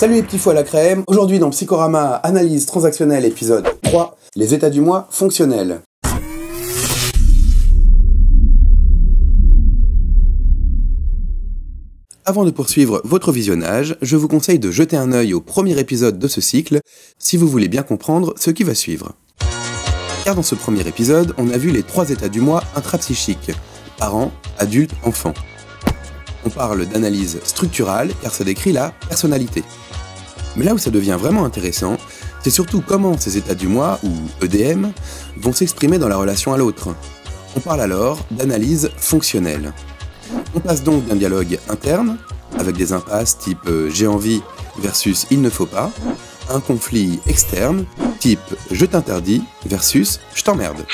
Salut les petits fous à la crème, aujourd'hui dans Psychorama, analyse transactionnelle épisode 3, les états du moi fonctionnels. Avant de poursuivre votre visionnage, je vous conseille de jeter un œil au premier épisode de ce cycle, si vous voulez bien comprendre ce qui va suivre. Car dans ce premier épisode, on a vu les 3 états du moi intrapsychiques, parents, adultes, enfants. On parle d'analyse structurale car ça décrit la personnalité. Mais là où ça devient vraiment intéressant, c'est surtout comment ces états du moi, ou EDM, vont s'exprimer dans la relation à l'autre. On parle alors d'analyse fonctionnelle. On passe donc d'un dialogue interne, avec des impasses type j'ai envie versus il ne faut pas, à un conflit externe, type je t'interdis versus je t'emmerde.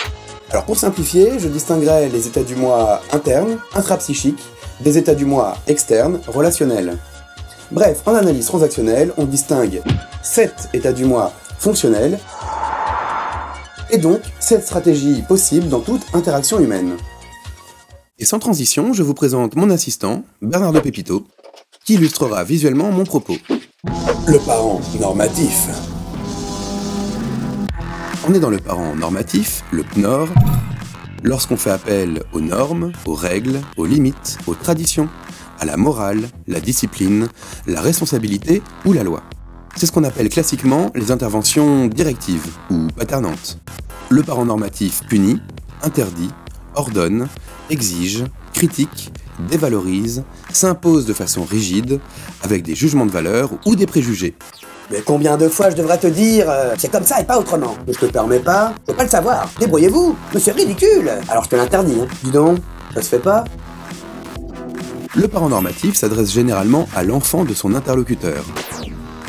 Alors pour simplifier, je distinguerai les états du moi internes, intrapsychiques, des états du moi externes, relationnels. Bref, en analyse transactionnelle, on distingue 7 états du moi fonctionnels, et donc 7 stratégies possibles dans toute interaction humaine. Et sans transition, je vous présente mon assistant, Bernardo Pepito, qui illustrera visuellement mon propos. Le parent normatif. On est dans le parent normatif, le PNOR, lorsqu'on fait appel aux normes, aux règles, aux limites, aux traditions, à la morale, la discipline, la responsabilité ou la loi. C'est ce qu'on appelle classiquement les interventions directives ou paternantes. Le parent normatif punit, interdit, ordonne, exige, critique, dévalorise, s'impose de façon rigide, avec des jugements de valeur ou des préjugés. Mais combien de fois je devrais te dire c'est comme ça et pas autrement. Mais je te permets pas, je veux pas le savoir. Débrouillez-vous, mais c'est ridicule. Alors je te l'interdis, hein. Dis donc, ça se fait pas? Le parent normatif s'adresse généralement à l'enfant de son interlocuteur.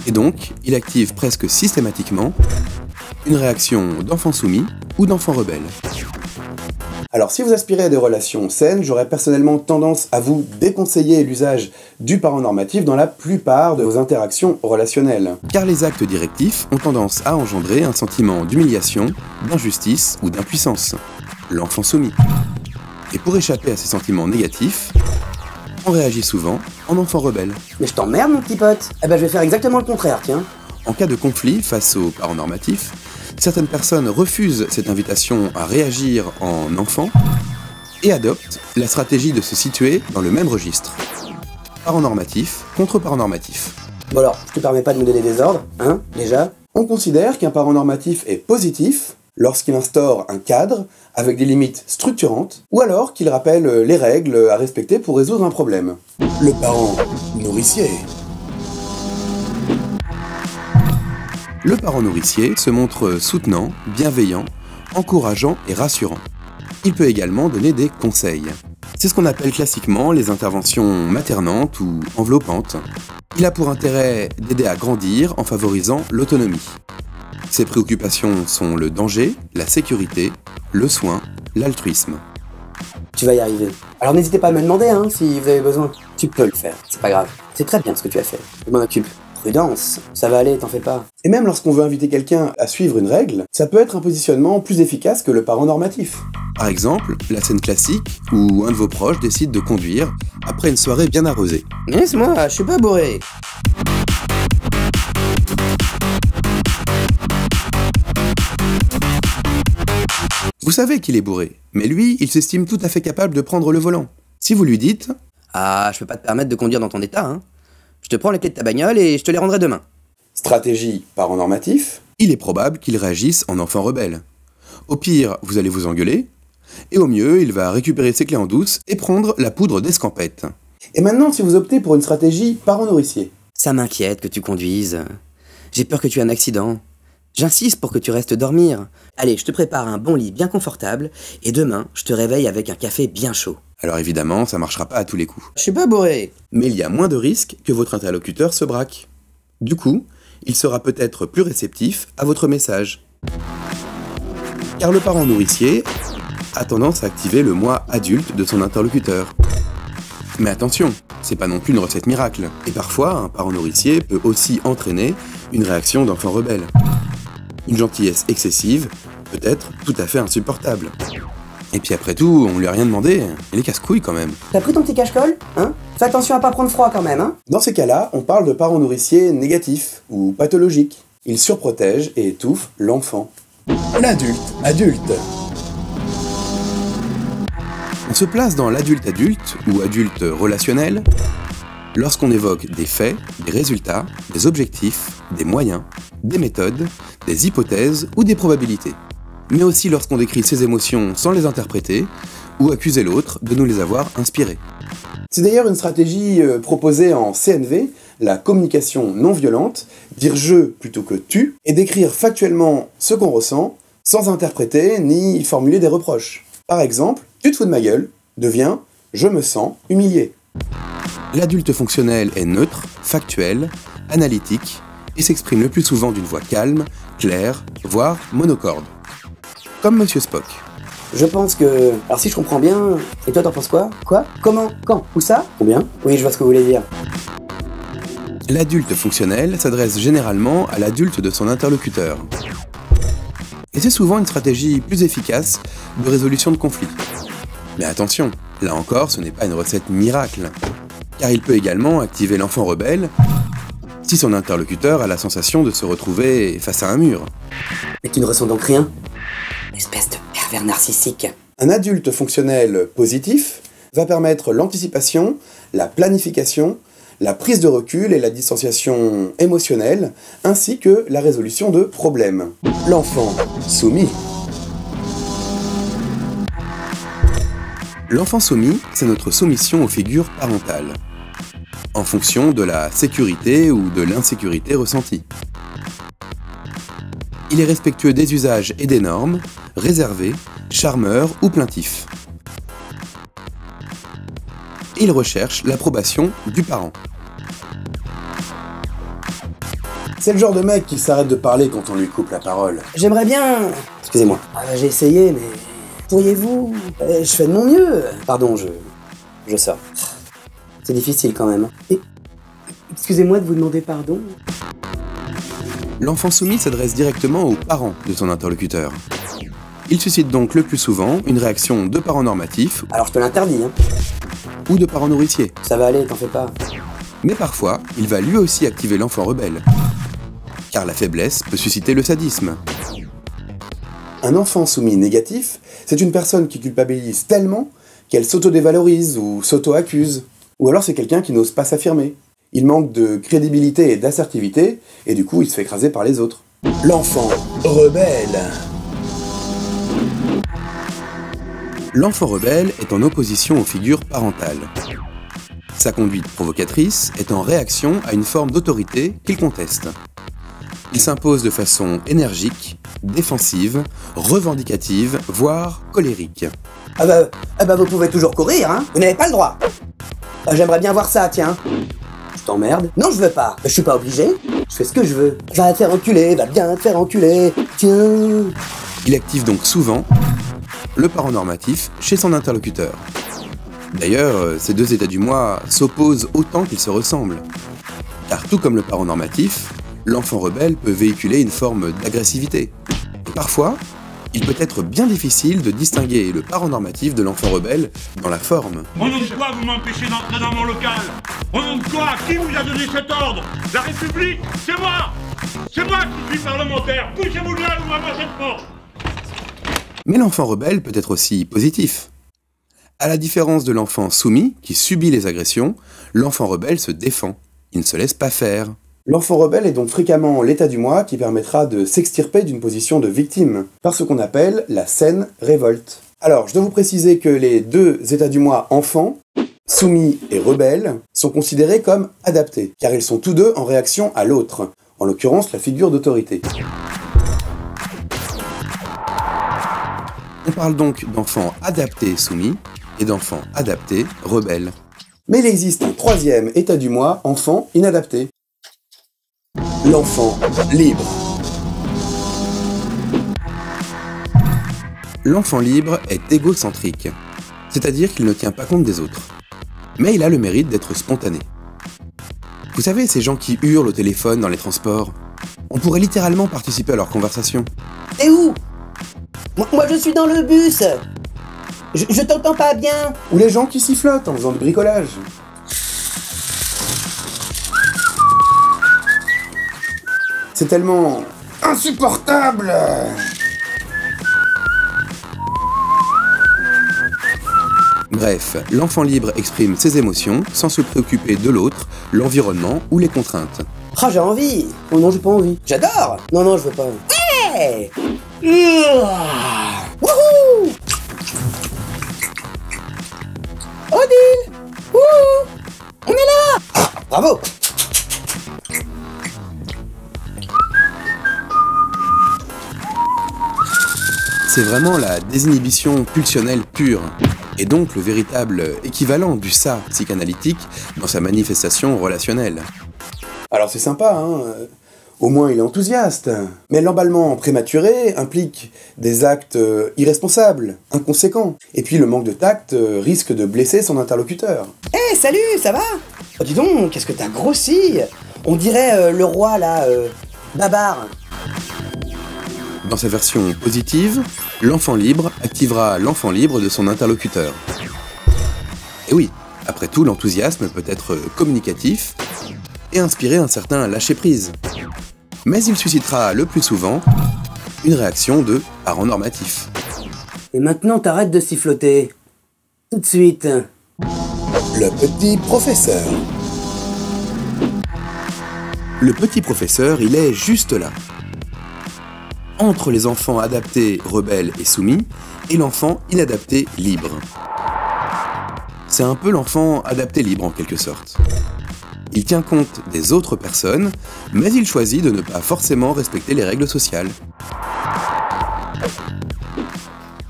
Et donc, il active presque systématiquement une réaction d'enfant soumis ou d'enfant rebelle. Alors si vous aspirez à des relations saines, j'aurais personnellement tendance à vous déconseiller l'usage du parent normatif dans la plupart de vos interactions relationnelles. Car les actes directifs ont tendance à engendrer un sentiment d'humiliation, d'injustice ou d'impuissance. L'enfant soumis. Et pour échapper à ces sentiments négatifs, on réagit souvent en enfant rebelle. Mais je t'emmerde mon petit pote. Eh ben je vais faire exactement le contraire, tiens. En cas de conflit face aux parents normatifs, certaines personnes refusent cette invitation à réagir en enfant et adoptent la stratégie de se situer dans le même registre. Parent normatif contre parent normatif. Bon alors, je te permets pas de me donner des ordres, hein, déjà. On considère qu'un parent normatif est positif lorsqu'il instaure un cadre avec des limites structurantes ou alors qu'il rappelle les règles à respecter pour résoudre un problème. Le parent nourricier. Le parent nourricier se montre soutenant, bienveillant, encourageant et rassurant. Il peut également donner des conseils. C'est ce qu'on appelle classiquement les interventions maternantes ou enveloppantes. Il a pour intérêt d'aider à grandir en favorisant l'autonomie. Ses préoccupations sont le danger, la sécurité, le soin, l'altruisme. Tu vas y arriver. Alors n'hésitez pas à me demander, hein, si vous avez besoin. Tu peux le faire, c'est pas grave. C'est très bien ce que tu as fait. Je m'en occupe. Prudence, ça va aller, t'en fais pas. Et même lorsqu'on veut inviter quelqu'un à suivre une règle, ça peut être un positionnement plus efficace que le parent normatif. Par exemple, la scène classique où un de vos proches décide de conduire après une soirée bien arrosée. Laisse-moi, je suis pas bourré. Vous savez qu'il est bourré, mais lui, il s'estime tout à fait capable de prendre le volant. Si vous lui dites « Ah, je peux pas te permettre de conduire dans ton état, hein. Je te prends les clés de ta bagnole et je te les rendrai demain. » Stratégie parent normatif, il est probable qu'il réagisse en enfant rebelle. Au pire, vous allez vous engueuler, et au mieux, il va récupérer ses clés en douce et prendre la poudre d'escampette. Et maintenant, si vous optez pour une stratégie parent nourricier. Ça m'inquiète que tu conduises. J'ai peur que tu aies un accident. J'insiste pour que tu restes dormir. Allez, je te prépare un bon lit bien confortable, et demain, je te réveille avec un café bien chaud. Alors évidemment, ça marchera pas à tous les coups. Je suis pas bourré. Mais il y a moins de risques que votre interlocuteur se braque. Du coup, il sera peut-être plus réceptif à votre message. Car le parent nourricier a tendance à activer le moi adulte de son interlocuteur. Mais attention, c'est pas non plus une recette miracle. Et parfois, un parent nourricier peut aussi entraîner une réaction d'enfant rebelle. Une gentillesse excessive peut être tout à fait insupportable. Et puis après tout, on lui a rien demandé, il est casse-couille quand même. T'as pris ton petit cache-colle, hein? Fais attention à pas prendre froid quand même, hein? Dans ces cas-là, on parle de parents nourriciers négatifs ou pathologiques. Ils surprotègent et étouffent l'enfant. L'adulte adulte. On se place dans l'adulte adulte ou adulte relationnel lorsqu'on évoque des faits, des résultats, des objectifs, des moyens, des méthodes, des hypothèses ou des probabilités. Mais aussi lorsqu'on décrit ses émotions sans les interpréter ou accuser l'autre de nous les avoir inspirées. C'est d'ailleurs une stratégie proposée en CNV, la communication non violente, dire je plutôt que tu, et d'écrire factuellement ce qu'on ressent sans interpréter ni formuler des reproches. Par exemple, tu te fous de ma gueule devient je me sens humilié. L'adulte fonctionnel est neutre, factuel, analytique et s'exprime le plus souvent d'une voix calme, claire, voire monocorde. Comme Monsieur Spock. Je pense que... Alors si je comprends bien... Et toi t'en penses quoi? Quoi? Comment? Quand? Où ça? Combien? Oui, je vois ce que vous voulez dire. L'adulte fonctionnel s'adresse généralement à l'adulte de son interlocuteur. Et c'est souvent une stratégie plus efficace de résolution de conflits. Mais attention, là encore, ce n'est pas une recette miracle. Car il peut également activer l'enfant rebelle si son interlocuteur a la sensation de se retrouver face à un mur. Mais tu ne ressens donc rien? Espèce de pervers narcissique. Un adulte fonctionnel positif va permettre l'anticipation, la planification, la prise de recul et la distanciation émotionnelle, ainsi que la résolution de problèmes. L'enfant soumis. L'enfant soumis, c'est notre soumission aux figures parentales, en fonction de la sécurité ou de l'insécurité ressentie. Il est respectueux des usages et des normes, réservé, charmeur ou plaintif. Il recherche l'approbation du parent. C'est le genre de mec qui s'arrête de parler quand on lui coupe la parole. J'aimerais bien... Excusez-moi. J'ai essayé, mais... Pourriez-vous... Je fais de mon mieux. Pardon, je sors. C'est difficile quand même. Et... Excusez-moi de vous demander pardon. L'enfant soumis s'adresse directement aux parents de son interlocuteur. Il suscite donc le plus souvent une réaction de parent normatif. Alors je te l'interdis, hein. Ou de parent nourricier. Ça va aller, t'en fais pas. Mais parfois, il va lui aussi activer l'enfant rebelle. Car la faiblesse peut susciter le sadisme. Un enfant soumis négatif, c'est une personne qui culpabilise tellement qu'elle s'auto-dévalorise ou s'auto-accuse. Ou alors c'est quelqu'un qui n'ose pas s'affirmer. Il manque de crédibilité et d'assertivité, et du coup il se fait écraser par les autres. L'enfant rebelle. L'enfant rebelle est en opposition aux figures parentales. Sa conduite provocatrice est en réaction à une forme d'autorité qu'il conteste. Il s'impose de façon énergique, défensive, revendicative, voire colérique. Ah bah vous pouvez toujours courir, hein. Vous n'avez pas le droit. J'aimerais bien voir ça, tiens. Je t'emmerde. Non, je veux pas. Je suis pas obligé. Je fais ce que je veux. Va te faire enculer, va bien te faire enculer. Tiens. Il active donc souvent le parent normatif chez son interlocuteur. D'ailleurs, ces deux états du moi s'opposent autant qu'ils se ressemblent. Car tout comme le parent normatif, l'enfant rebelle peut véhiculer une forme d'agressivité. Et parfois, il peut être bien difficile de distinguer le parent normatif de l'enfant rebelle dans la forme. Au nom de quoi vous m'empêchez d'entrer dans mon local? Au nom de quoi? Qui vous a donné cet ordre? La République? C'est moi! C'est moi qui suis parlementaire! Poussez-vous de là, ouvrez-moi cette porte! Mais l'enfant rebelle peut être aussi positif. À la différence de l'enfant soumis, qui subit les agressions, l'enfant rebelle se défend. Il ne se laisse pas faire. L'enfant rebelle est donc fréquemment l'état du moi qui permettra de s'extirper d'une position de victime, par ce qu'on appelle la saine révolte. Alors, je dois vous préciser que les deux états du moi enfant, soumis et rebelle, sont considérés comme adaptés, car ils sont tous deux en réaction à l'autre, en l'occurrence la figure d'autorité. On parle donc d'enfants adaptés soumis et d'enfants adaptés rebelles. Mais il existe un troisième état du moi, enfant inadapté. L'enfant libre. L'enfant libre est égocentrique, c'est-à-dire qu'il ne tient pas compte des autres. Mais il a le mérite d'être spontané. Vous savez, ces gens qui hurlent au téléphone dans les transports, on pourrait littéralement participer à leur conversation. T'es où? Moi je suis dans le bus. Je t'entends pas bien. Ou les gens qui sifflotent en faisant du bricolage. C'est tellement insupportable. Bref, l'enfant libre exprime ses émotions sans se préoccuper de l'autre, l'environnement ou les contraintes. Ah, j'ai envie. Oh non, j'ai pas envie. J'adore. Non, non, je veux pas. Hey. Wouhou. Odile. Wouhou. On est là. Ah, bravo. C'est vraiment la désinhibition pulsionnelle pure, et donc le véritable équivalent du ça psychanalytique dans sa manifestation relationnelle. Alors c'est sympa, hein, au moins il est enthousiaste, mais l'emballement prématuré implique des actes irresponsables, inconséquents, et puis le manque de tact risque de blesser son interlocuteur. Hé, salut, ça va? Oh, dis donc, qu'est-ce que t'as grossi? On dirait le roi, là, Babar. Dans sa version positive, l'enfant libre activera l'enfant libre de son interlocuteur. Et oui, après tout, l'enthousiasme peut être communicatif et inspirer un certain lâcher-prise. Mais il suscitera le plus souvent une réaction de parent normatif. Et maintenant, t'arrêtes de siffloter. Tout de suite. Le petit professeur. Le petit professeur, il est juste là. Entre les enfants adaptés, rebelles et soumis, et l'enfant inadapté, libre. C'est un peu l'enfant adapté libre en quelque sorte. Il tient compte des autres personnes, mais il choisit de ne pas forcément respecter les règles sociales.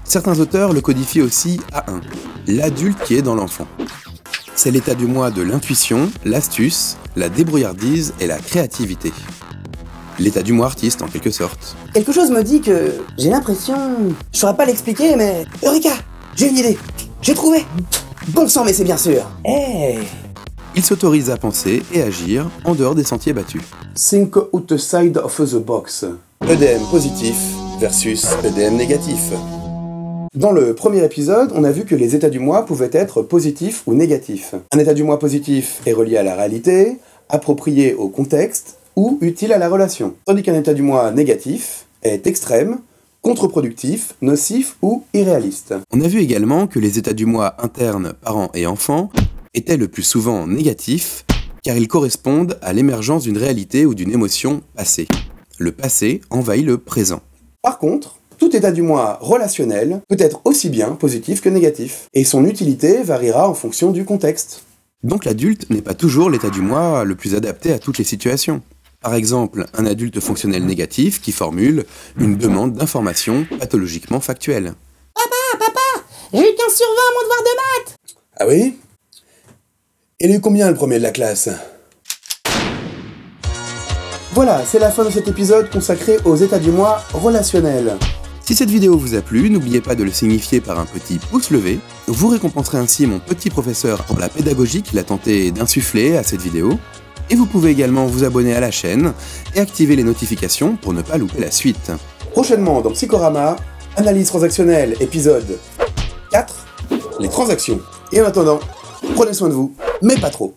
Certains auteurs le codifient aussi à un, l'adulte qui est dans l'enfant. C'est l'état du moi de l'intuition, l'astuce, la débrouillardise et la créativité. L'état du moi artiste en quelque sorte. Quelque chose me dit que j'ai l'impression... Je saurais pas l'expliquer, mais... Eureka! J'ai une idée! J'ai trouvé! Bon sang, mais c'est bien sûr! Hey. Il s'autorise à penser et agir en dehors des sentiers battus. Think outside of the box. EDM positif versus EDM négatif. Dans le premier épisode, on a vu que les états du moi pouvaient être positifs ou négatifs. Un état du moi positif est relié à la réalité, approprié au contexte, ou utile à la relation. Tandis qu'un état du moi négatif est extrême, contre-productif, nocif ou irréaliste. On a vu également que les états du moi internes, parents et enfants, étaient le plus souvent négatifs, car ils correspondent à l'émergence d'une réalité ou d'une émotion passée. Le passé envahit le présent. Par contre, tout état du moi relationnel peut être aussi bien positif que négatif, et son utilité variera en fonction du contexte. Donc l'adulte n'est pas toujours l'état du moi le plus adapté à toutes les situations. Par exemple, un adulte fonctionnel négatif qui formule une demande d'information pathologiquement factuelle. Papa, j'ai eu 15 sur 20 à mon devoir de maths! Ah oui? Il a eu combien le premier de la classe? Voilà, c'est la fin de cet épisode consacré aux états du moi relationnels. Si cette vidéo vous a plu, n'oubliez pas de le signifier par un petit pouce levé. Vous récompenserez ainsi mon petit professeur pour la pédagogie qu'il a tenté d'insuffler à cette vidéo. Et vous pouvez également vous abonner à la chaîne et activer les notifications pour ne pas louper la suite. Prochainement dans Psychorama, analyse transactionnelle épisode 4, les transactions. Et en attendant, prenez soin de vous, mais pas trop.